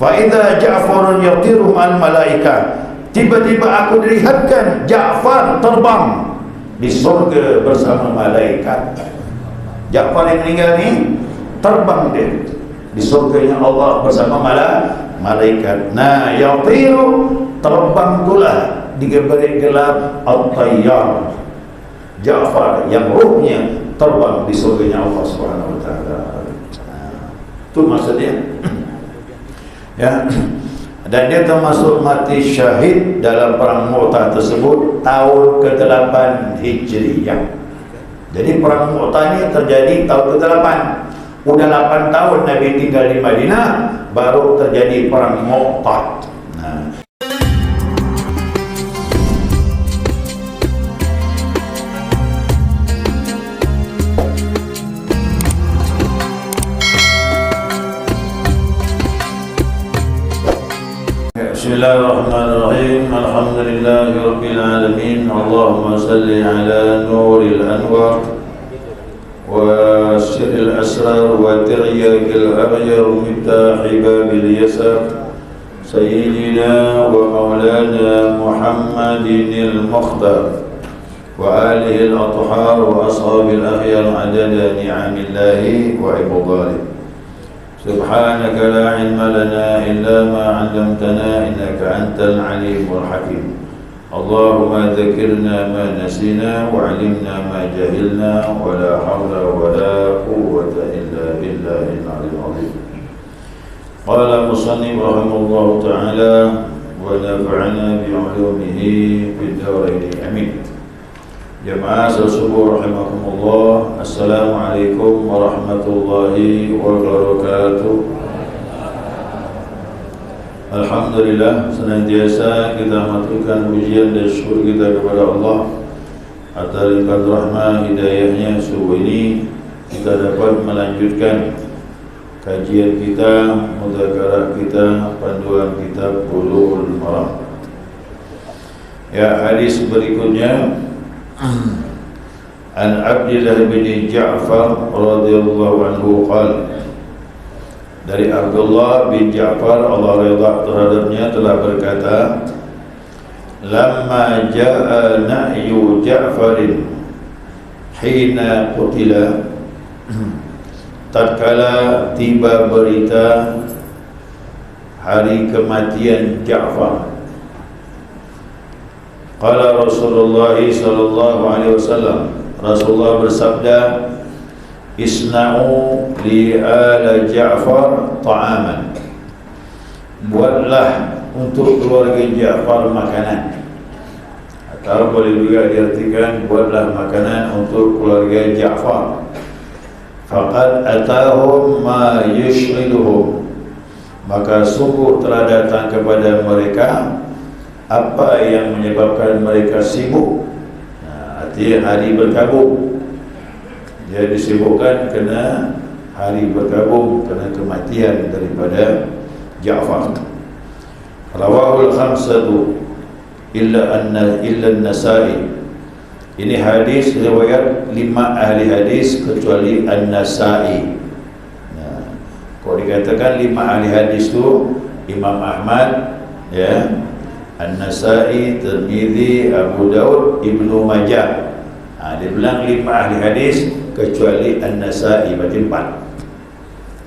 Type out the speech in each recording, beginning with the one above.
Fa idza Ja'farun yatiru ma'al malaika, tiba-tiba aku dilihatkan Ja'far terbang di surga bersama malaikat. Ja'far yang meninggal ni terbang dia di surganya Allah bersama malaikat. Nah, yatiru, terbang itulah diberi gelar At-Tayyar, Ja'far yang ruhnya terbang di surganya Allah Subhanahu wa taala. Itu maksudnya. Ya. Dan dia termasuk mati syahid dalam perang Mu'tah tersebut tahun ke-8 Hijriyah. Jadi perang Mu'tah ini terjadi tahun ke-8. Udah 8 tahun Nabi tinggal di Madinah, baru terjadi perang Mu'tah. Bismillahirrahmanirrahim. Alhamdulillahi rabbil alamin. Allahumma salli ala nuril anwar wa sirril asrar wa tiryakil aghyar miftahi babil yasar sayyidina wa maulana Muhammadinil mukhtar wa alihi al-athhar wa ashabil akhyar adada ni'amillahi wa ibadalih. سبحانك لا علم لنا إلا ما علمتنا إنك أنت العليم الحكيم. اللهم ذكرنا ما نسينا وعلمنا ما جهلنا ولا حول ولا قوة إلا بالله العلي العظيم. قال المصنف رحمه الله تعالى ونفعنا بعلومه في الدارين آمين. Jemaah subuh rahimakumullah, assalamualaikum warahmatullahi wabarakatuh. Alhamdulillah, senantiasa kita maturkan pujian dan syukur kita kepada Allah atas limpahan rahmah hidayahnya. Subuh ini kita dapat melanjutkan kajian kita, mudzakarah kita, panduan kitab Bulughul Maram. Ya, hadis berikutnya An Abdullah bin Ja'far radhiyallahu anhu qala, dari Abdullah bin Ja'far Allah redha terhadapnya telah berkata, lamma jaa na'yu Ja'farin hina qutila, tatkala tiba berita hari kematian Ja'far. Qala Rasulullah sallallahu alaihi wasallam, Rasulullah bersabda, isna'u li ala Ja'far ta'aman, buatlah untuk keluarga Ja'far makanan. Atau boleh juga diartikan buatlah makanan untuk keluarga Ja'far. Faqad atahum ma yushghiluhum, maka sungguh telah datang kepada mereka apa yang menyebabkan mereka sibuk. Artinya hari berkabung. Dia disibukkan kerana hari berkabung, kerana kematian daripada Ja'far. Rawahul khamsatu illa an-Nasa'i. Ini hadis riwayat 5 ahli hadis kecuali An-Nasa'i. Kalau dikatakan 5 ahli hadis tu Imam Ahmad, ya, An-Nasa'i, Tirmidzi, Abu Daud, Ibnu Majah. Dia bilang 5 ahli hadis kecuali An-Nasa'i, berarti 4.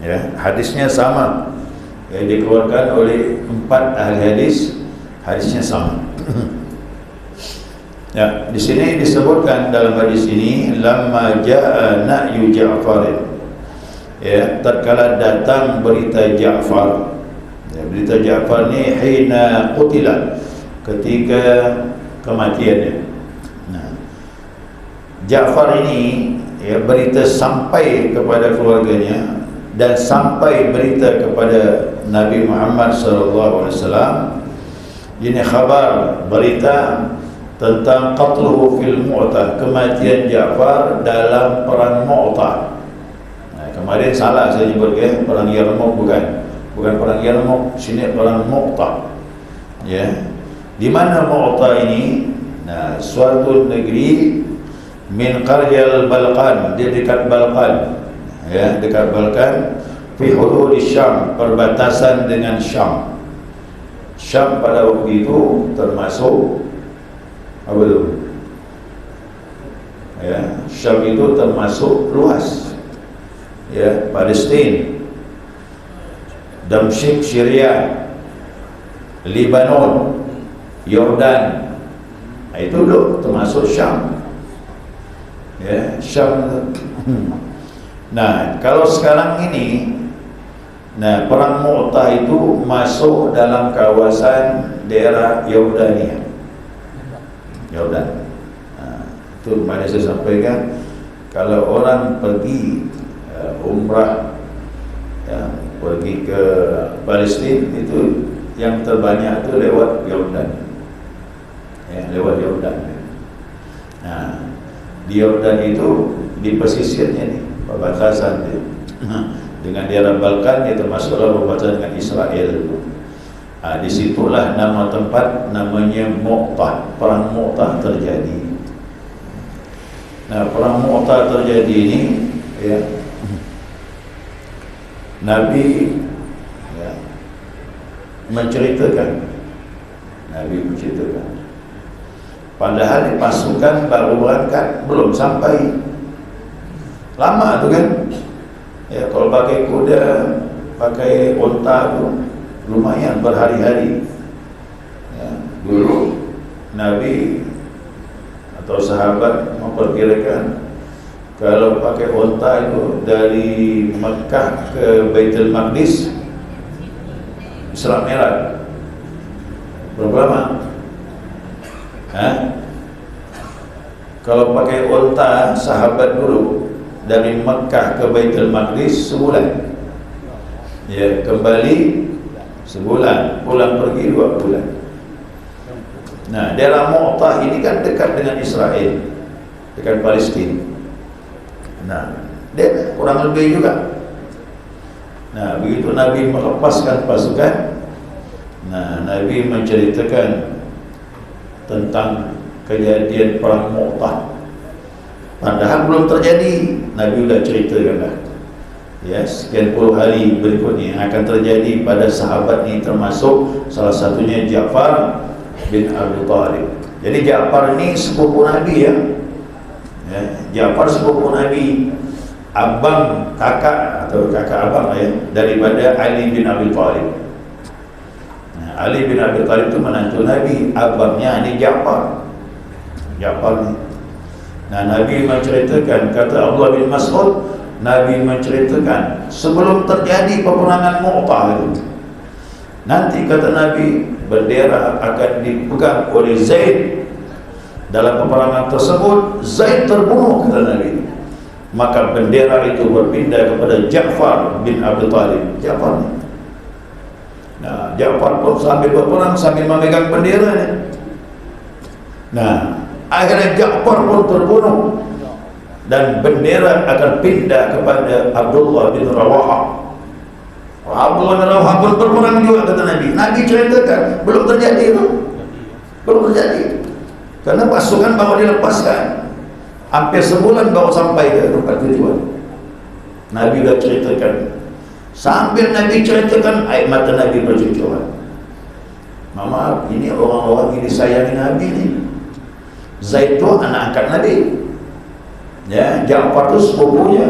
Ya, hadisnya sama. Ya, dikeluarkan oleh 4 ahli hadis, hadisnya sama. Ya, di sini disebutkan dalam hadis ini lamma jaa na'yu Ja'farin. Ya, tatkala datang berita Ja'far. Ya, berita Ja'far ni hina qutila, ketika kematiannya. Nah, Ja'far ini, ya, berita sampai kepada keluarganya dan sampai berita kepada Nabi Muhammad SAW. Ini khabar, berita tentang qatluhu fil Mu'tah, kematian Ja'far dalam perang Mu'tah. Nah, kemarin salah saya nyebut, ya, perang Yarmouk, bukan perang Yarmouk, sini perang Mu'tah. Ya, di mana Mu'tah ini? Nah, suatu negeri min qaryal Balqan, dia dekat Balqan, ya, dekat Balkan, fi hudud Syam, perbatasan dengan Syam. Syam pada waktu itu termasuk apa itu? Ya, Syam itu termasuk luas. Ya, Palestin, Damsyik Syria, Lebanon, Yordan. Nah, itu dulu termasuk Syam. Ya, Syam. Nah, kalau sekarang ini, nah, perang Mu'tah itu masuk dalam kawasan daerah Yordania. Yordan. Nah, itu mana saya sampaikan, kalau orang pergi umrah, ya, pergi ke Palestin, itu yang terbanyak itu lewat Yordan. Ya, lewat Yordan. Nah, di Yordan itu di pesisirnya nih, perbatasan dia. Dengan daerah Balkan, dia termasuklah perbatasan dengan Israel. Nah, disitulah nama tempat namanya Mu'tah. Perang Mu'tah terjadi. Nah, perang Mu'tah terjadi ini, ya, Nabi, ya, menceritakan, padahal pasukan baru berangkat, belum sampai, lama tu kan. Ya, kalau pakai kuda, pakai unta tu lumayan berhari-hari. Ya, dulu Nabi atau sahabat memperkirakan kalau pakai unta itu dari Mekah ke Baitul Maqdis Isra Mi'raj berapa lama? Kalau pakai unta sahabat dulu dari Mekah ke Baitul Maqdis sebulan. Ya, kembali sebulan, pulang pergi 2 bulan. Nah, daerah Mu'tah ini kan dekat dengan Israel, dekat Palestin. Nah, dia kurang lebih juga. Nah, begitu Nabi melepaskan pasukan, nah, Nabi menceritakan tentang kejadian perang Mu'tah. Padahal belum terjadi, Nabi sudah ceritakan dah. Ya, sekian puluh hari berikutnya yang akan terjadi pada sahabat ini, termasuk salah satunya Ja'far bin Abi Thalib. Jadi Ja'far ini sepupu Nabi, ya. Ya, Ja'far sepupu Nabi, abang kakak atau kakak abang, ya, daripada Ali bin Abi Thalib. Nah, Ali bin Abi Thalib itu menantu Nabi, abangnya ini Ja'far. Ja'far ni. Nah, Nabi menceritakan, kata Abdullah bin Mas'ud, Nabi menceritakan sebelum terjadi peperangan Mu'tah itu, nanti kata Nabi, bendera akan dipegang oleh Zaid. Dalam peperangan tersebut Zaid terbunuh, kata Nabi. Maka bendera itu berpindah kepada Ja'far bin Abi Thalib. Ja'far ni. Nah, Ja'far pun sambil berperang sambil memegang bendera ni. Nah, akhirnya Ja'far pun terbunuh dan bendera akan pindah kepada Abdullah bin Rawaha. Abdullah bin Rawaha pun berperang juga, kata Nabi. Nabi ceritakan, belum terjadi itu, belum terjadi, karena pasukan baru dilepaskan, hampir sebulan baru sampai ke tempat tujuan. Nabi sudah ceritakan, sambil Nabi ceritakan, air mata Nabi bercucuran. Maaf, ini orang-orang ini sayangi Nabi ni. Zaid itu anak angkat Nabi, ya, Ja'far itu sepupunya.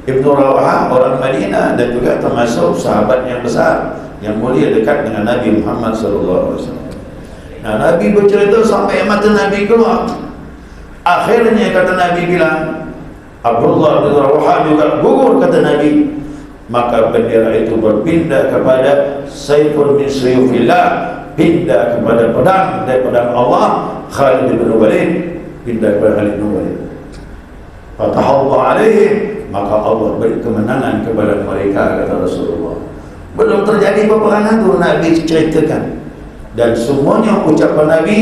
Ibnu Rawaha orang Madinah dan juga termasuk sahabat yang besar, yang mulia, dekat dengan Nabi Muhammad SAW. Nah, Nabi bercerita sampai mata Nabi keluar. Akhirnya kata Nabi bilang, Abdullah bin Rawaha juga gugur, kata Nabi. Maka bendera itu berpindah kepada Saifun min Suyufillah, pindah kepada pedang dari pedang Allah. Khalid bin Walid pindah kepada Khalid bin Walid. Fatahallahu alaihim, maka Allah beri kemenangan kepada mereka, kata Rasulullah. Belum terjadi peperangan itu Nabi ceritakan, dan semuanya ucapan Nabi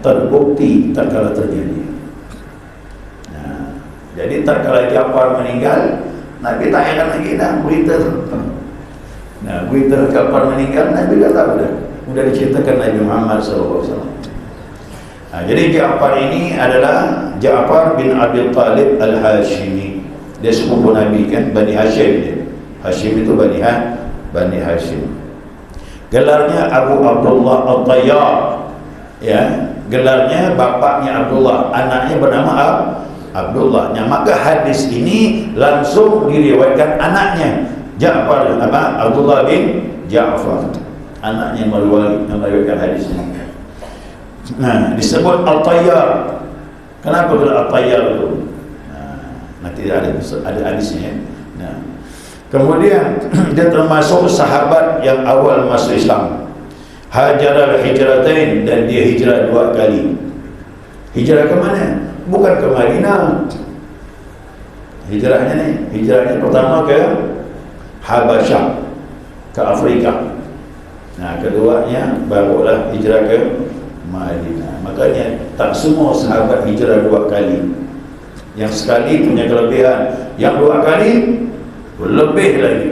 terbukti tatkala terjadi. Nah, jadi tatkala Ja'far meninggal, Nabi tanyakan lagi dah berita. Nah, berita Ja'far meninggal, Nabi dah tahu dah, sudah diceritakan Nabi Muhammad SAW. Nah, jadi Ja'far ini adalah Ja'far bin Abi Thalib Al-Hashimi. Dia sepupu Nabi kan, Bani Hashim dia. Hashim itu Bani Hashim. Gelarnya Abu Abdullah At-Tayyar, ya, gelarnya bapaknya Abdullah, anaknya bernama Abdullah. Maka hadis ini langsung diriwayatkan anaknya Ja'far, Abdullah bin Ja'far, anaknya meriwayatkan hadis ini. Nah, disebut At-Tayyar. Kenapa gelar At-Tayyar itu? Nanti ada hadisnya. Nah, kemudian dia termasuk sahabat yang awal masuk Islam. Hajar al-hijratain, dan dia hijrah 2 kali. Hijrah ke mana? Bukan ke Madinah. Hijrahnya pertama ke Habasyah, ke Afrika. Nah, keduanya barulah hijrah ke Madinah. Makanya tak semua sahabat hijrah 2 kali. Yang sekali punya kelebihan, yang 2 kali lebih lagi.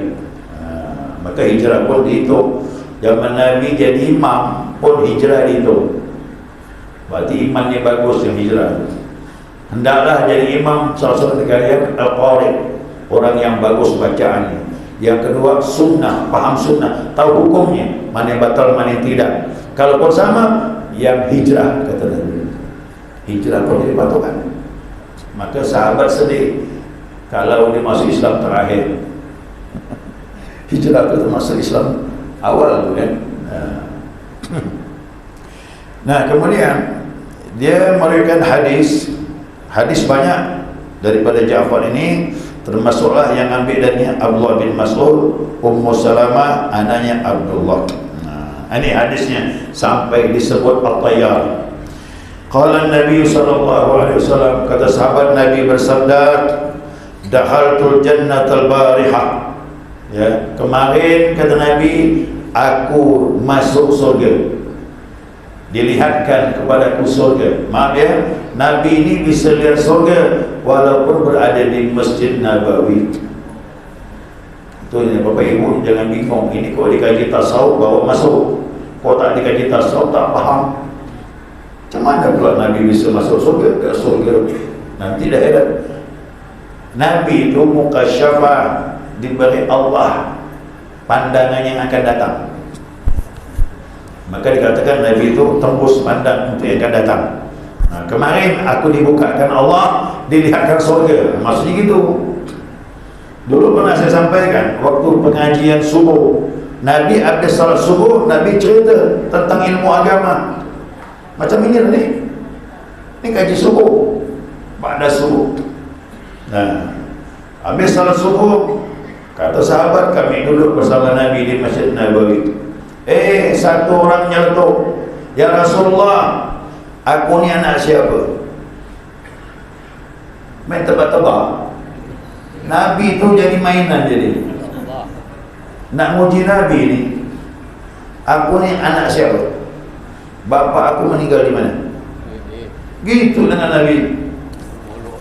Maka hijrah pun dihitung. Zaman Nabi jadi imam pun hijrah dihitung. Berarti imannya bagus yang hijrah. Hendaklah jadi imam salah satu negara yang al-qari, orang yang bagus bacaannya. Yang kedua sunnah, paham sunnah, tahu hukumnya, mana yang batal, mana yang tidak. Kalau pun sama, yang hijrah, kata Nabi. Hijrah pun jadi patokan. Maka sahabat sedih kalau dia masuk Islam terakhir. Hijrah itu masuk Islam awal tu kan. Nah, kemudian dia meriwayatkan hadis banyak daripada Ja'far ini, termasuklah yang ambil darinya Abdullah bin Mas'ud, Ummu Salamah, anaknya Abdullah. Ini hadisnya sampai disebut At-Tayyar. Qala Nabi sallallahu alaihi wasallam, kata sahabat Nabi bersabda, dakhaltul jannatal barihah. Ya, kemarin kata Nabi, aku masuk surga. Dilihatkan kepadaku surga. Maaf ya, Nabi ini bisa lihat surga walaupun berada di Masjid Nabawi. Itu ya, Bapak Ibu jangan bingung. Ini kalau dikaji tasawuf bawa masuk, kalau tak dikaji tasawuf tak faham. Macam mana pula Nabi bisa masuk surga? Ke surga nanti dah heran. Nabi itu mukasyafah, diberi Allah pandangan yang akan datang. Maka dikatakan Nabi itu tembus pandang untuk yang akan datang. Nah, kemarin aku dibukakan Allah, dilihatkan surga. Maksudnya gitu. Dulu pernah saya sampaikan waktu pengajian subuh, Nabi habis salat subuh, Nabi cerita tentang ilmu agama. Macam ini lah ni. Ini kaji subuh, pada subuh. Nah, habis salat subuh, kata sahabat, kami duduk bersama Nabi di Masjid Nabawi. Satu orang nyeletuk, ya Rasulullah, aku ni anak siapa? Main tebak-tebak. Nabi tu jadi mainan jadi. Nak muji Nabi ni, aku ni anak siapa? Bapa aku meninggal di mana? Gitu dengan Nabi.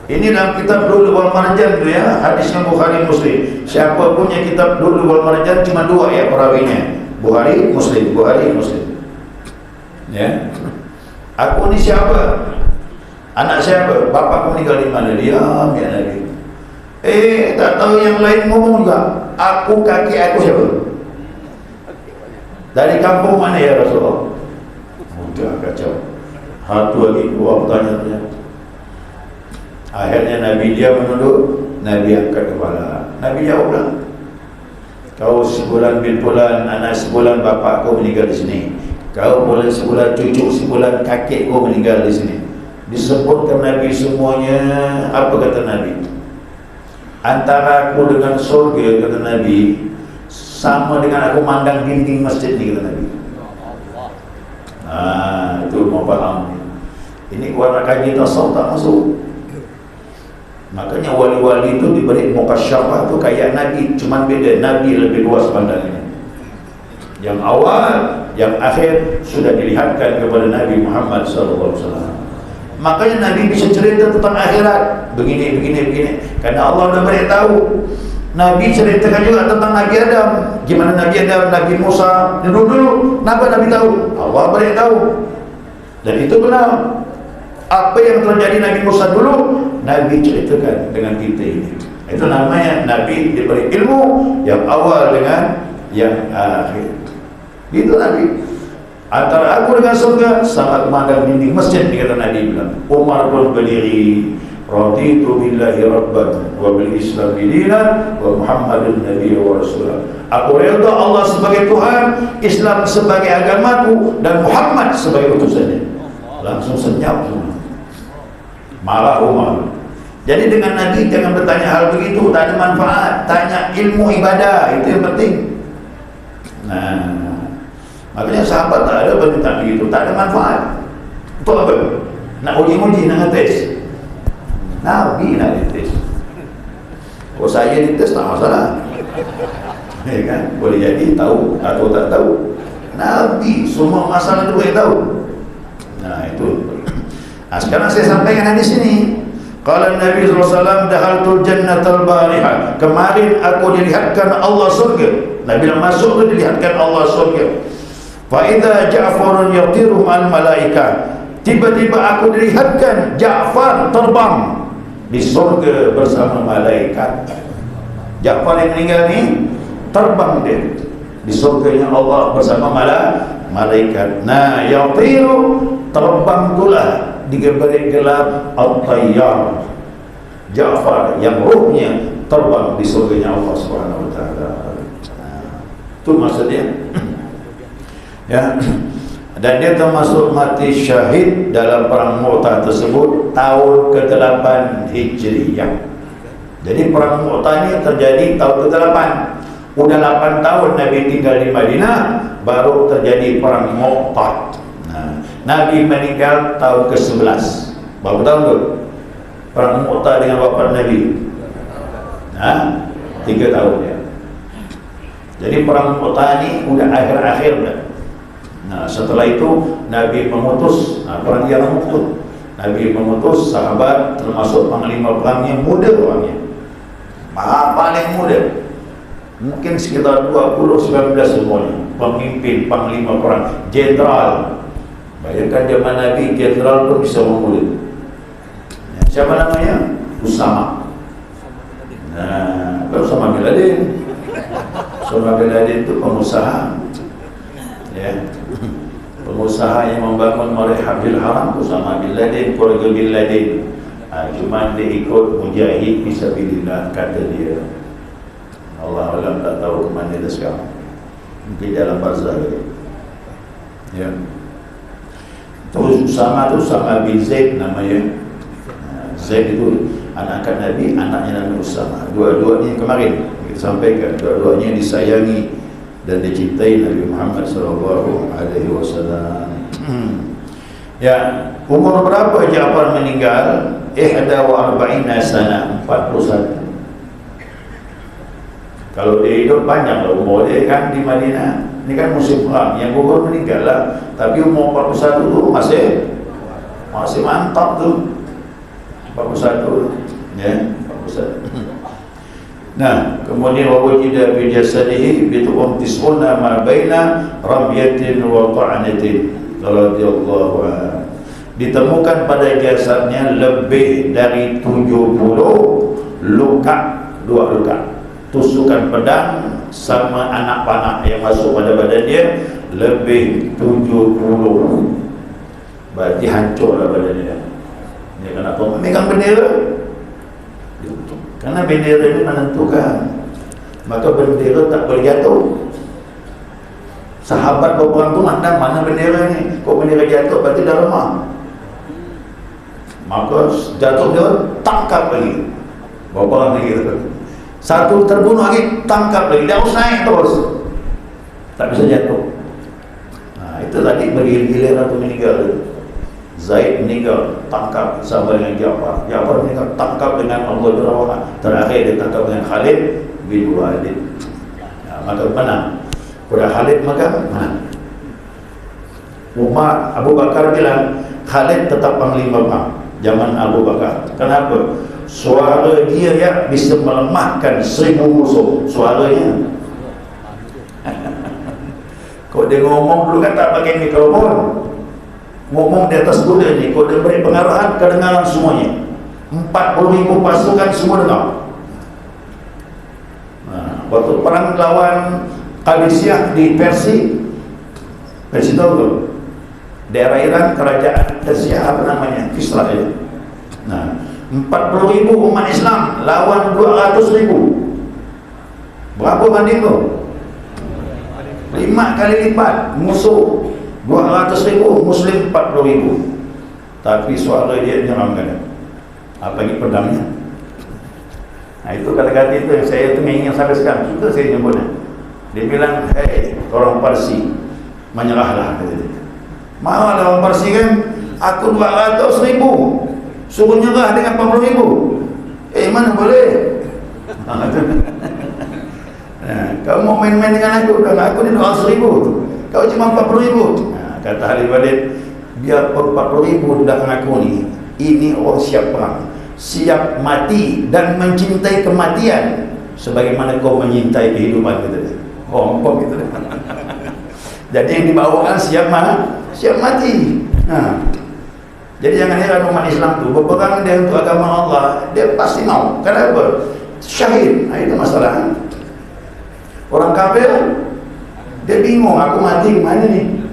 Ini dalam kitab Lu'lu' wal Marjan tu ya, hadisnya Bukhari Muslim. Siapa punya kitab Lu'lu' wal Marjan cuma 2 ya perawinya, Bukhari Muslim. Ya. Aku ni siapa? Anak siapa? Bapa aku meninggal di mana? Diam ya Nabi. Tak tahu yang lain ngomong juga. Aku kaki aku siapa? Dari kampung mana ya Rasulullah? Mudah kacau. Satu lagi dua pertanyaan. Akhirnya Nabi dia menunduk, Nabi angkat kepala. Nabi jawablah, kau sebulan bin fulan, anak sebulan bapa kau meninggal di sini. Kau boleh sebulan cucu sebulan kakek kau meninggal di sini. Disebutkan Nabi semuanya. Apa kata Nabi? Antara aku dengan surga, kata Nabi, sama dengan aku mandang dinding masjid ni, kata Nabi. Itu mau faham. Ini warna kaji tasawuf tak masuk. Makanya wali-wali itu diberi mukasyafah tu kayak Nabi, cuman beda. Nabi lebih luas pandangannya. Yang awal, yang akhir sudah dilihatkan kepada Nabi Muhammad SAW. Makanya Nabi bisa cerita tentang akhirat begini. Karena Allah sudah beritahu. Nabi ceritakan juga tentang Nabi Adam. Gimana Nabi Adam, Nabi Musa. Dulu kenapa Nabi tahu? Allah beritahu. Dan itu benar. Apa yang terjadi Nabi Musa dulu, Nabi ceritakan dengan kita ini. Itu namanya Nabi diberi ilmu yang awal dengan yang akhir. Itu Nabi. Antara aku dengan surga sangat memandang dinding masjid, dikata Nabi bilang. Umar pun berdiri, raditu billahi rabban wa bil islam dinan wa muhammadun nabiyyu wa rasulah. Aku redha Allah sebagai Tuhan, Islam sebagai agamaku, dan Muhammad sebagai utusannya. Langsung senyap semua. Marah Umar. Jadi dengan Nabi jangan bertanya hal begitu, tak ada manfaat. Tanya ilmu ibadah, itu yang penting. Nah, makanya sahabat tak ada bertanya begitu, tak ada manfaat. Untuk apa? Nak uji-uji, nak ngetes. Nabi nak dites. Kalau saya dites tak masalah. Ya kan? Boleh jadi tahu atau tak tahu. Nabi semua masalah itu boleh tahu. Nah itu. Nah, sekarang saya sampaikan di sini. Qala Nabi SAW, dahaltul jannatal barihah. Kemarin aku dilihatkan Allah surga. Nabi bilang masuk tu dilihatkan Allah surga. Fa idza Ja'farun yatiru ma'al malaika. Tiba-tiba aku dilihatkan Ja'far terbang di surga bersama malaikat. Ja'far yang meninggal ni terbang dia di surganya Allah bersama malaikat. Nah, yatiru terbang itulah diberi gelar At-Tayyar. Ja'far yang ruhnya terbang di surganya Allah Subhanahu wa taala. Itu maksudnya. Ya. Dan dia termasuk mati syahid dalam perang Mu'tah tersebut tahun ke-8 Hijriyah. Jadi perang Mu'tah ini terjadi tahun ke-8. Udah 8 tahun Nabi tinggal di Madinah, baru terjadi perang Mu'tah. Nah, Nabi meninggal tahun ke-11. Berapa tahun tu? Perang Mu'tah dengan wafat Nabi. 3 tahun ya. Jadi perang Mu'tah ini udah akhir-akhir dah. Nah, setelah itu Nabi mengutus, perang yang mengutus, Nabi mengutus sahabat, termasuk panglima perangnya muda orangnya, paling muda, mungkin sekitar 20-19 semuanya, pemimpin panglima perang, jenderal. Bayangkan zaman Nabi jenderal pun bisa memuda. Siapa namanya? Usama. Nah, Usama bin Laden. Usama bin Laden itu pengusaha, ya, pengusaha yang membangun Marihil Haram, Usama bin Laden, keluarga bin Laden. Cuma dia ikut mujahid fisabilillah, kata dia. Allah alam, tak tahu ke mana dia sekarang, mungkin dalam barzah ya. Terus Usama tu Usama bin Zaid namanya. Zaid itu anak Nabi, anaknya Nabi Usama. Dua-duanya kemarin kita sampaikan, dua-duanya disayangi dan dicintai Nabi Muhammad SAW. Ya, umur berapa Ja'far meninggal? 41 sana, 41. Kalau dia hidup panjang lah umur dia kan di Madinah. Ini kan musim perang, yang gugur meninggal lah. Tapi umur 41 tu masih mantap tu. 41 ya, 41. Nah, kemudian wawujida bi jasadihi bi tis'una ma baina ramyatin wa ta'natin radhiyallahu anhu. Ditemukan pada jasadnya lebih dari 70 luka, 2 luka, tusukan pedang sama anak panah yang masuk pada badan dia, lebih 70. Berarti hancurlah badan dia. Dia kena memegang bendera. Karena bendera ini menentukan. Maka bendera tak boleh jatuh. Sahabat berperang tu mandang mana bendera ni. Kok bendera jatuh berarti dah lemah. Maka jatuh dia tangkap lagi. Berperang lagi. Satu terbunuh lagi, tangkap lagi. Dia harus naik terus. Tak bisa jatuh. Nah, itu tadi bergiliran tu meninggal. Zaid meninggal, tangkap sama dengan Ja'far. Ja'far meninggal, tangkap dengan Abu Rawah. Terakhir dia tangkap dengan Khalid bin Walid. Maka menang. Pada Khalid maka menang. Umar, Abu Bakar bilang Khalid tetap panglima perang zaman Abu Bakar. Kenapa? Suara dia ya bisa melemahkan 1000 musuh. Suaranya. Kau dia ngomong dulu kan tak pakai mikrofon. Ngomong di atas kuda ni, kau dia beri pengarahan, kedengaran semuanya. 40,000 pasukan semua dengar. Waktu perang lawan Qadisiyah di Persia tahu tu? Daerah Iran, kerajaan Persia apa namanya? Kisra ya. Nah, 40.000 umat Islam lawan 200.000. Berapa banding tu? 5 kali lipat. Musuh 200.000, Muslim 40.000. Tapi suara dia nyeramkan. Apa ini pedangnya? Nah, itu kata-kata itu yang saya ingin sampai sekarang. Suka saya nyebutnya. Dia bilang, hei orang Parsi, menyerahlah, kata dia. Malah orang Parsi kan, aku 200.000, suruh nyerah dengan 40.000. Mana boleh? Nah, kau mau main-main dengan aku ni 200.000, kau cuma 40.000. Nah, kata Khalid Walid, biar 40.000 dah mengaku ni, ini orang siap perang, siap mati dan mencintai kematian sebagaimana kau menyintai kehidupan, kata dia. Kompok gitu. Jadi yang dibawakan siap mati. Nah, jadi jangan heran umat Islam tu berperang dia untuk agama Allah, dia pasti mau. Kenapa? Syahid. Nah, itu masalah. Orang kafir dia bingung, aku mati mana ni?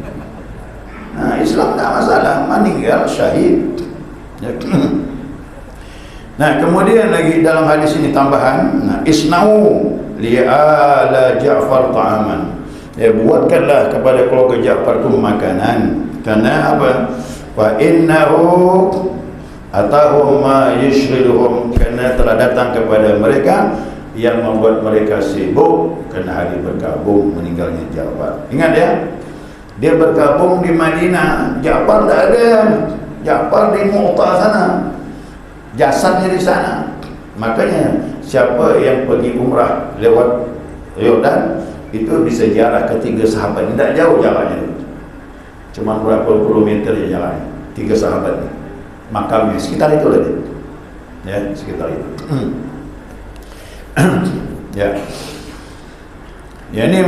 Nah, Islam tak masalah, meninggal syahid. Nah, kemudian lagi dalam hadis ini tambahan, isna'u li'ala Ja'far ta'aman. Ya, buatkanlah kepada keluarga Ja'far itu makanan. Karena apa? Fa innahu atahum ma yushghiluhum, karena telah datang kepada mereka yang membuat mereka sibuk kerana hari berkabung meninggalnya Ja'far. Ingat ya, dia berkabung di Madinah, Ja'far tak ada. Ja'far di Mu'tah sana, jasadnya di sana. Makanya siapa yang pergi umrah lewat Yordan itu bisa ziarah ketiga sahabat ini. Tak jauh jalannya, cuma berapa puluh meter je jalannya. 3 sahabat ni makamnya sekitar itu lah dia. Ya, sekitar itu. Ya, ini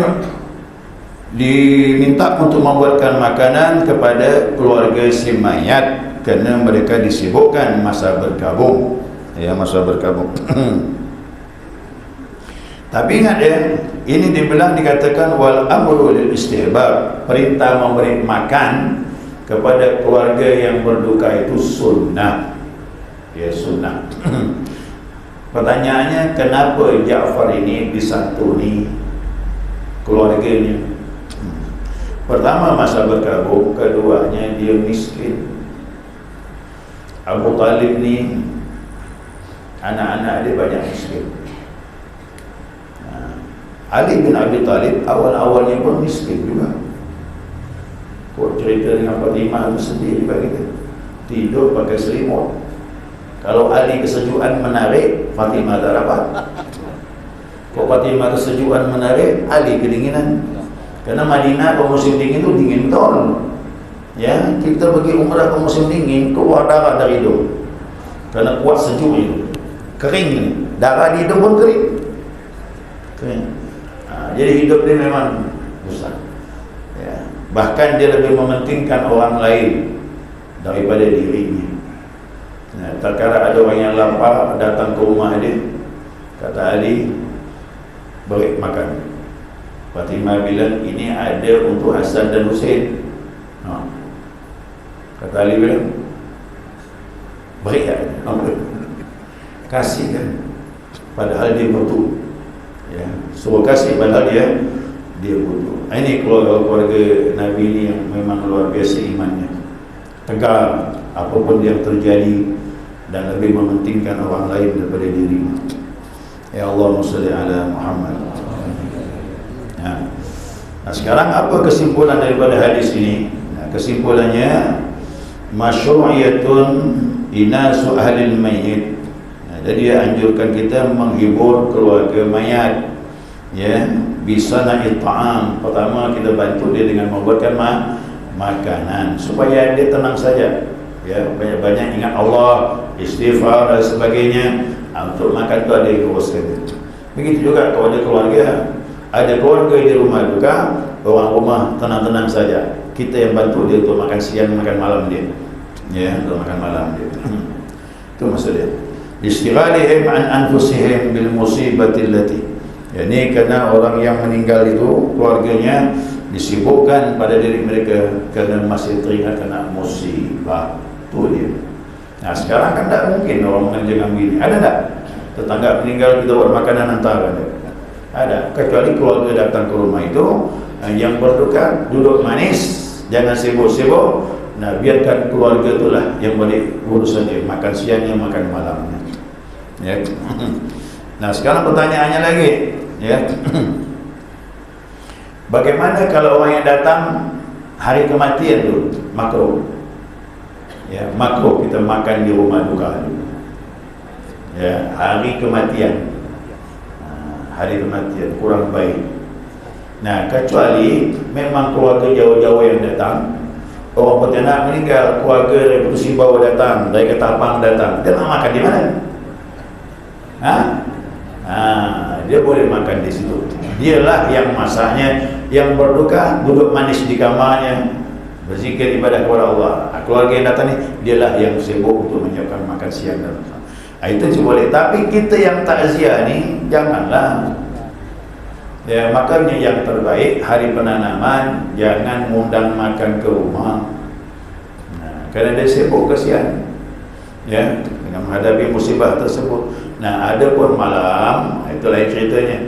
diminta untuk membuatkan makanan kepada keluarga si mayat kerana mereka disibukkan masa berkabung. Ya, masa berkabung. Tapi ingat ya, ini dibilang dikatakan wal amru lil istihbab, perintah memberi makan kepada keluarga yang berduka itu sunnah. Ya, sunnah. Pertanyaannya, kenapa Ja'far ini disantuni keluarganya? Pertama, masa berkabung. Keduanya, dia miskin. Abu Talib ni anak-anak dia banyak miskin. Ali bin Abi Talib awal-awalnya pun miskin juga. Kok cerita dengan Fatimah itu sedih juga kita. Tidur pakai selimut. Kalau Ali kesejukan menarik, Fatimah tak dapat. Kok Fatimah kesejukan menarik, Ali kedinginan. Karena Madinah kalau musim dingin itu dingin betul. Ya, kita pergi umrah ke musim dingin, keluar darah dari hidung. Karena kuat sejuk itu. Kering ni. Darah di hidung pun kering. Kering. Jadi hidup dia memang susah. Ya. Bahkan dia lebih mementingkan orang lain daripada dirinya. Nah, terkadang ada orang yang lapar datang ke rumah dia, kata Ali, beri makan. Fatimah bilang, ini ada untuk Hasan dan Hussein. Kata Ali bilang, beri kan? Kasih kan? Padahal dia butuh. Ya, suruh kasih padahal dia butuh. Ini keluarga Nabi ini yang memang luar biasa imannya, tegar apapun yang terjadi dan lebih mementingkan orang lain daripada dirinya. Ya Allahumma shalli ala Muhammad. Ya. Nah, sekarang apa kesimpulan daripada hadis ini? Nah, kesimpulannya masyru'iyatun inasu ahlil mayyit. Jadi dia anjurkan kita menghibur keluarga mayat, ya, bisa naik ta'am. Pertama kita bantu dia dengan membuatkan makanan supaya dia tenang saja, ya, banyak-banyak ingat Allah, istighfar dan sebagainya. Untuk makan tu ada yang uruskan. Begitu juga kalau ada keluarga di rumah duka, orang rumah tenang-tenang saja, kita yang bantu dia untuk makan siang, makan malam dia, ya, untuk makan malam dia. Itu maksudnya. Istighalihim an anfusihim bil musibati allati, Ya, ini kerana orang yang meninggal itu keluarganya disibukkan pada diri mereka kerana masih teringat kena musibah. Itu dia. Nah sekarang kan tak mungkin orang mengerjakan begini. Ada tak? Tetangga meninggal kita buat makanan hantar ada. Ada. Kecuali keluarga datang ke rumah itu, yang berduka duduk manis, jangan sibuk-sibuk. Nah biarkan keluarga itulah yang balik urusan dia, makan siangnya, makan malamnya. Ya. Nah sekarang pertanyaannya lagi, ya. Bagaimana kalau orang yang datang hari kematian tu makruh? Ya, makruh kita makan di rumah duka. Ya, hari kematian. Hari kematian kurang baik. Nah, kecuali memang keluarga jauh-jauh yang datang, orang pontianak meninggal, keluarga dari Putus Simbau datang, dari Ketapang datang, dia nak makan di mana? Dia boleh makan di situ. Dialah yang masaknya, yang berduka duduk manis di kamarnya, berzikir ibadah kepada Allah. Keluarga yang datang ni, dialah yang sibuk untuk menyiapkan makan siang dan malam. Itu boleh. Tapi kita yang takziah ni janganlah. Ya, makanya yang terbaik hari penanaman jangan undang makan ke rumah. Nah, kerana dia sibuk kesian. Ya, dengan menghadapi musibah tersebut. Nah, ada pun malam, itu lain ceritanya.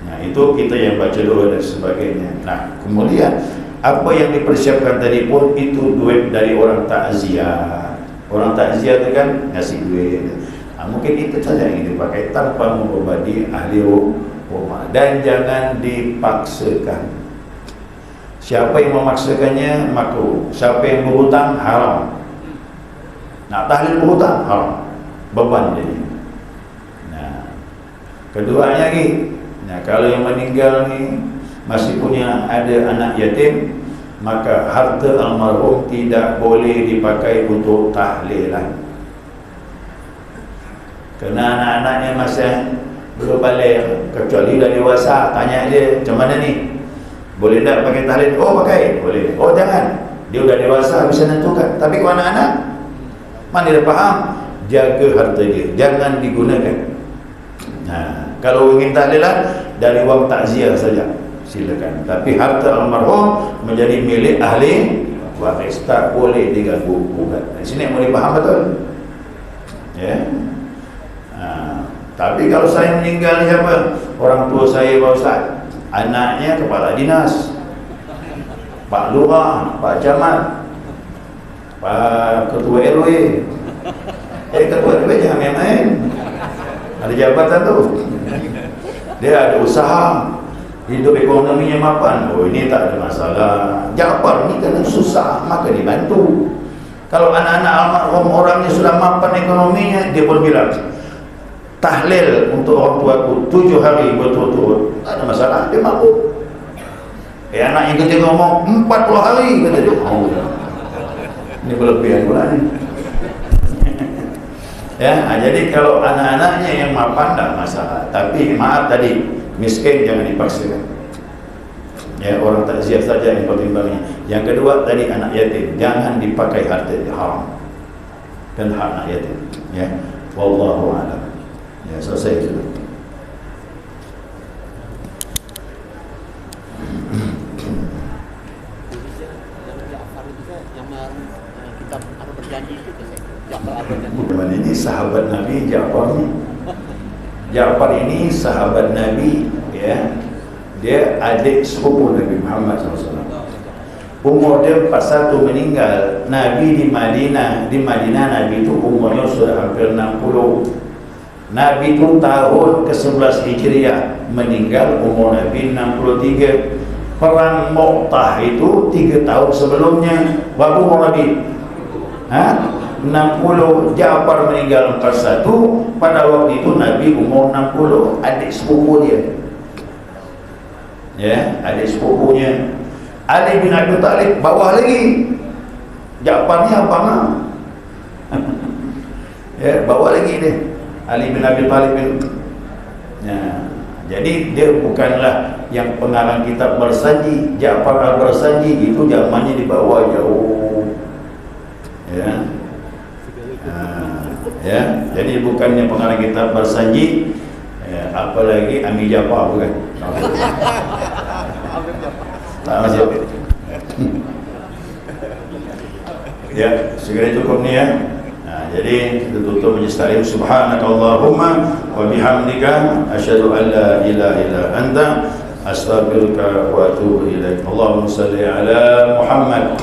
Nah, itu kita yang baca doa dan sebagainya. Nah, kemudian apa yang dipersiapkan tadi pun itu duit dari orang takziah. Orang takziah itu kan ngasih duit. Mungkin itu saja yang dipakai tanpa membebani ahli rumah, dan jangan dipaksakan. Siapa yang memaksakannya makruh. Siapa yang berhutang haram. Nak tahlil berhutang haram, beban jadi. Nah, keduanya lagi, nah kalau yang meninggal ni masih punya ada anak yatim, maka harta almarhum tidak boleh dipakai untuk tahlilan. Kerana anak-anaknya masih belum balik, kecuali dah dewasa, tanya dia macam mana ni, boleh tak pakai tahlil? Oh pakai, boleh. Oh jangan, dia dah dewasa bisa nentukan. Tapi kalau anak-anak mana dia faham, jaga harta dia, jangan digunakan. Nah, kalau ingin tahlilan dari wang takziah saja silakan, tapi harta almarhum menjadi milik ahli waris, tak boleh diganggu gugat. Di sini boleh faham betul? Ya. Tapi kalau saya meninggal ni siapa? Orang tua saya Pak Ustaz, anaknya kepala dinas, Pak Lurah, Pak Camat, Pak Ketua RW. Ketua RW jangan main-main. Ada jabatan tu. Dia ada usaha, hidup ekonominya mapan. Oh ini tak ada masalah. Jawapan ni kena susah, maka dibantu. Kalau anak-anak almarhum orangnya sudah mapan ekonominya, dia pun bilang tahlil untuk orang tuaku 7 hari betul-betul, tak ada masalah, dia mampu. Anak yang kecil ngomong 40 hari kata dia. Oh, ini berlebihan pula ni. Ya, jadi kalau anak-anaknya yang mapan tak masalah. Tapi maaf tadi, miskin jangan dipaksakan. Ya, orang takziah saja yang pertimbangannya. Yang kedua tadi anak yatim, jangan dipakai harta haram dan hak anak yatim. Ya, wallahu a'lam. Ya, selesai sudah. Ini sahabat Nabi Ja'far ni. Ja'far ini sahabat Nabi, ya. Dia adik sepupu Nabi Muhammad SAW. Umur dia pas satu meninggal. Nabi di Madinah Nabi itu umurnya sudah hampir 60. Nabi itu tahun ke-11 Hijriah, meninggal umur Nabi 63. Perang Mu'tah itu 3 tahun sebelumnya. Berapa umur Nabi? 60. Ja'far meninggal 41. Pada waktu itu Nabi umur 60. Adik sepupu dia. Ya, adik sepupunya. Ali bin Abi Thalib bawah lagi. Ja'far ni abang. Ya, bawah lagi dia. Ali bin Abi Thalib itu. Ya, jadi dia bukanlah yang pengarang kitab Bersanji. Ja'far al-Bersanji itu zamannya di bawah jauh. Ya. Ya, jadi bukannya pengarang kitab Bersanji. Ya, apalagi Amir Jafar bukan. Tak masuk. Ya, segera cukup ni ya. Jadi kita tutup majlis taklim. Subhanakallahumma wa bihamdika asyhadu an la ilaha illa anta astaghfiruka wa atubu ilaik. Allahumma salli ala Muhammad